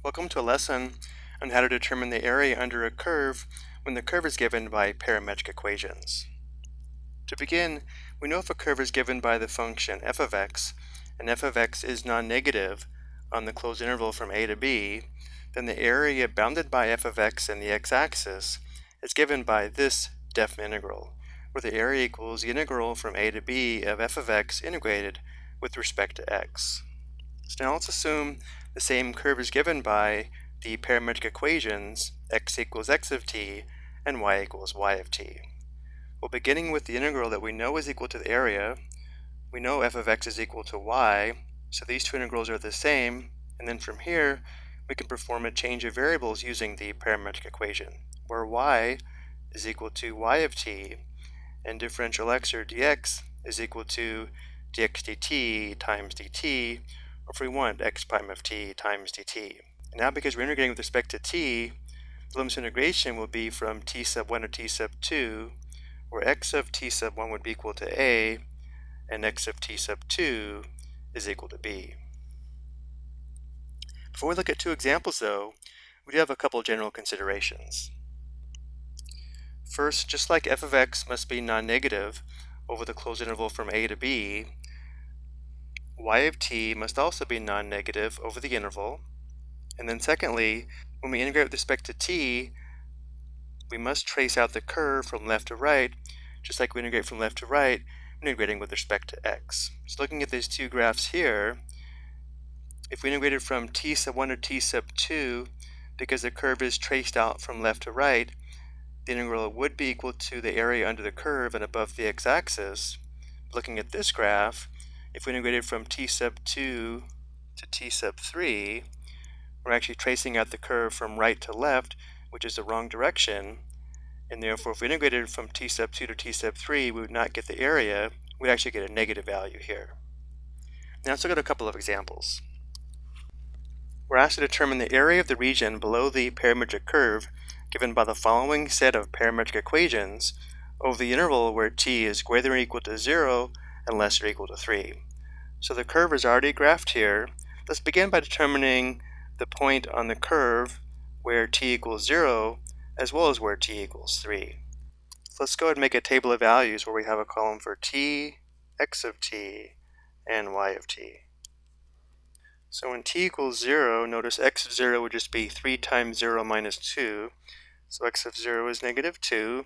Welcome to a lesson on how to determine the area under a curve when the curve is given by parametric equations. To begin, we know if a curve is given by the function f of x, and f of x is non-negative on the closed interval from a to b, then the area bounded by f of x and the x-axis is given by this definite integral, where the area equals the integral from a to b of f of x integrated with respect to x. So now let's assume the same curve is given by the parametric equations x equals x of t and y equals y of t. Well, beginning with the integral that we know is equal to the area, we know f of x is equal to y, so these two integrals are the same, and then from here we can perform a change of variables using the parametric equation, where y is equal to y of t, and differential x or dx is equal to dx dt times dt, or if we want, x prime of t times dt. And now because we're integrating with respect to t, the limit of integration will be from t sub 1 to t sub 2, where x of t sub 1 would be equal to a, and x of t sub 2 is equal to b. Before we look at two examples though, we do have a couple general considerations. First, just like f of x must be non-negative over the closed interval from a to b, y of t must also be non-negative over the interval. And then secondly, when we integrate with respect to t, we must trace out the curve from left to right, just like we integrate from left to right, integrating with respect to x. So looking at these two graphs here, if we integrated from t sub 1 to t sub 2, because the curve is traced out from left to right, the integral would be equal to the area under the curve and above the x-axis. Looking at this graph, if we integrated from t sub 2 to t sub 3, we're actually tracing out the curve from right to left, which is the wrong direction, and therefore if we integrated from t sub 2 to t sub 3, we would not get the area, we'd actually get a negative value here. Now let's look at a couple of examples. We're asked to determine the area of the region below the parametric curve given by the following set of parametric equations over the interval where t is greater than or equal to 0 and less or equal to 3. So the curve is already graphed here. Let's begin by determining the point on the curve where t equals 0 as well as where t equals 3. So let's go ahead and make a table of values where we have a column for t, x of t, and y of t. So when t equals 0, notice x of 0 would just be 3 times 0 minus 2. So x of 0 is negative 2.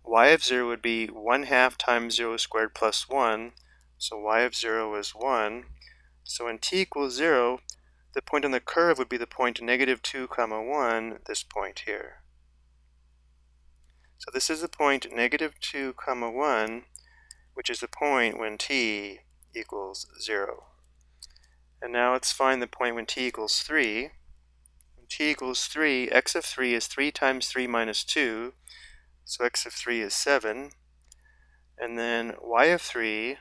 Y of 0 would be 1/2 times 0 squared plus 1. So y of 0 is 1. So when t equals 0, the point on the curve would be the point negative 2 comma 1, this point here. So this is the point negative 2 comma 1, which is the point when t equals 0. And now let's find the point when t equals 3. When t equals 3, x of 3 is 3 times 3 minus 2, so x of 3 is 7. And then y of 3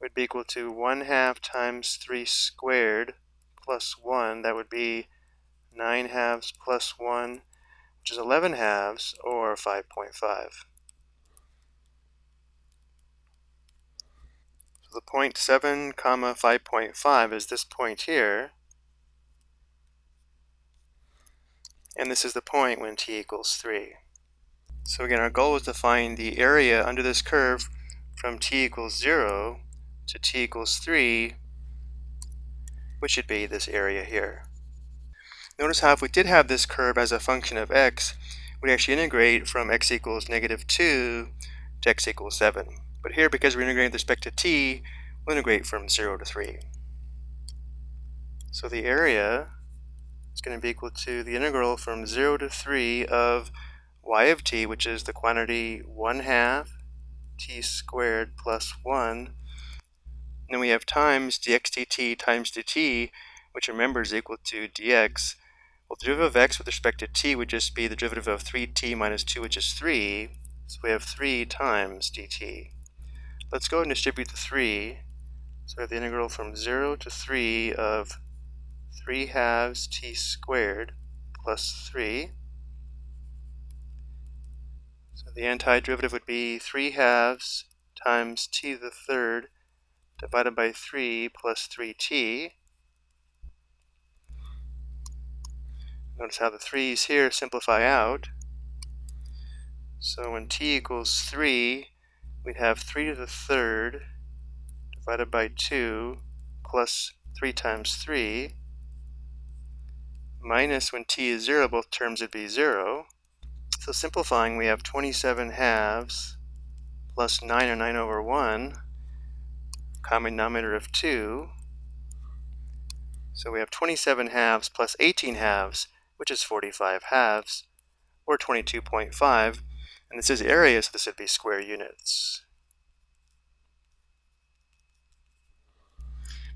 would be equal to 1/2 times 3 squared plus 1. That would be 9/2 plus 1, which is 11/2, or 5.5. So the point 7 comma 5.5 is this point here. And this is the point when t equals 3. So again, our goal is to find the area under this curve from t equals 0 to t equals 3, which should be this area here. Notice how if we did have this curve as a function of x, we'd actually integrate from x equals negative 2 to x equals 7. But here, because we're integrating with respect to t, we'll integrate from 0 to 3. So the area is going to be equal to the integral from 0 to 3 of y of t, which is the quantity 1/2 t squared plus 1. And then we have times dx dt times dt, which remember is equal to dx. Well, the derivative of x with respect to t would just be the derivative of 3t minus 2, which is 3. So we have 3 times dt. Let's go and distribute the 3. So we have the integral from 0 to 3 of 3/2 t squared plus 3. So the antiderivative would be 3/2 times t to the third, 3 to the 3rd divided by 3 plus 3t. Notice how the 3's here simplify out. So when t equals 3, we'd have 3 to the third divided by 2 plus 3 times 3 minus when t is 0, both terms would be 0. So simplifying, we have 27 halves plus 9 or 9 over 1, common denominator of 2. So we have 27 halves plus 18 halves, which is 45 halves, or 22.5. And this is area, so this would be square units.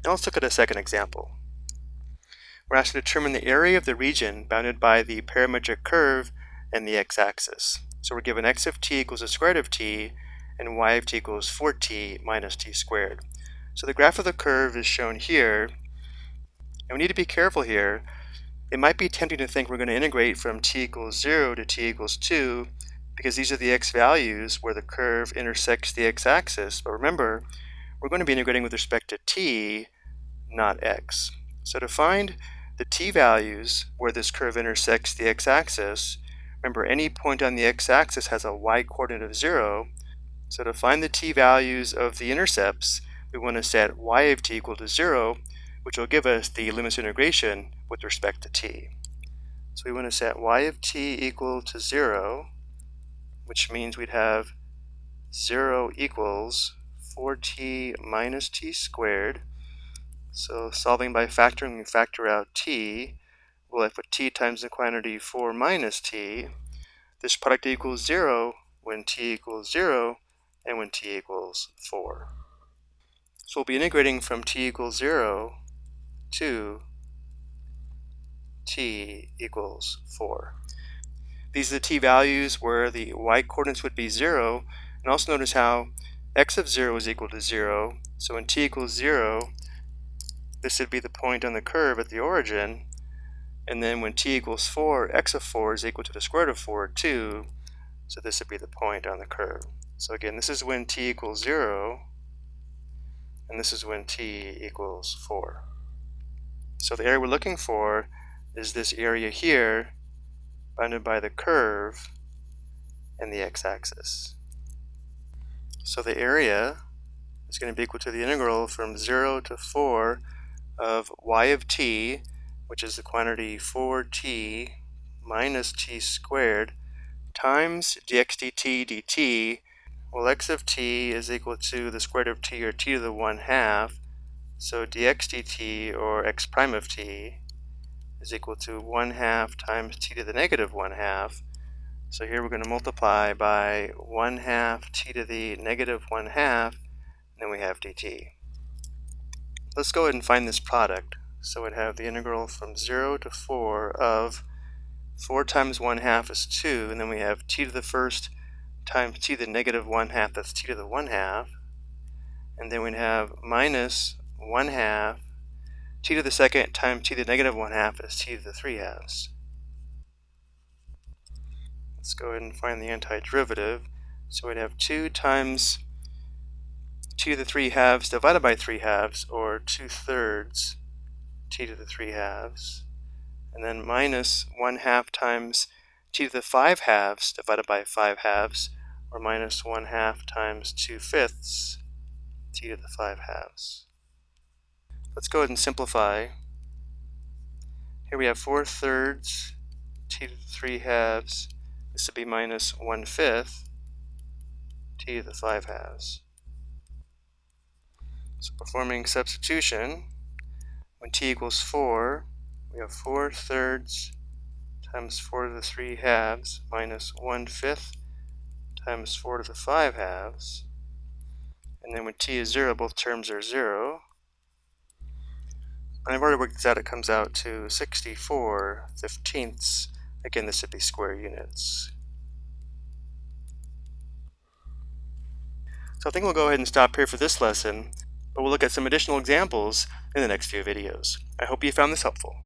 Now let's look at a second example. We're asked to determine the area of the region bounded by the parametric curve and the x-axis. So we're given x of t equals the square root of t, and y of t equals 4t minus t squared. So the graph of the curve is shown here, and we need to be careful here. It might be tempting to think we're going to integrate from t equals 0 to t equals 2, because these are the x values where the curve intersects the x-axis. But remember, we're going to be integrating with respect to t, not x. So to find the t values where this curve intersects the x-axis, remember any point on the x-axis has a y-coordinate of 0. So to find the t values of the intercepts, we want to set y of t equal to 0, which will give us the limits of integration with respect to t. So we want to set y of t equal to 0, which means we'd have 0 equals 4t minus t squared. So solving by factoring, we factor out t. We'll have put t times the quantity 4 minus t. This product equals 0 when t equals 0 and when t equals 4. So we'll be integrating from t equals 0 to t equals 4. These are the t values where the y coordinates would be 0. And also notice how x of 0 is equal to 0. So when t equals 0, this would be the point on the curve at the origin. And then when t equals 4, x of 4 is equal to the square root of 4, 2. So this would be the point on the curve. So again, this is when t equals 0, and this is when t equals 4. So the area we're looking for is this area here, bounded by the curve and the x-axis. So the area is going to be equal to the integral from 0 to 4 of y of t, which is the quantity 4t minus t squared, times dx dt dt. Well, x of t is equal to the square root of t, or t to the 1/2. So dx dt, or x prime of t, is equal to 1/2 times t to the negative 1/2. So here we're going to multiply by 1/2 t to the negative 1/2, and then we have dt. Let's go ahead and find this product. So we'd have the integral from 0 to 4 of 4 times 1/2 is 2, and then we have t to the first times t to the negative 1/2, that's t to the 1/2. And then we'd have minus 1/2 t to the second times t to the negative 1/2 is t to the 3/2. Let's go ahead and find the antiderivative. So we'd have 2 times t to the 3/2 divided by 3/2, or 2/3 t to the 3/2. And then minus 1/2 times t to the 5/2 divided by 5/2, or minus 1/2 times 2/5 t to the 5/2. Let's go ahead and simplify. Here we have 4/3 t to the 3/2. This would be minus 1/5 t to the 5/2. So performing substitution, when t equals 4, we have 4/3 times 4 to the 3/2 minus 1/5 times 4 to the 5/2. And then when t is 0, both terms are 0. And I've already worked this out. It comes out to 64/15. Again, this would be square units. So I think we'll go ahead and stop here for this lesson, but we'll look at some additional examples in the next few videos. I hope you found this helpful.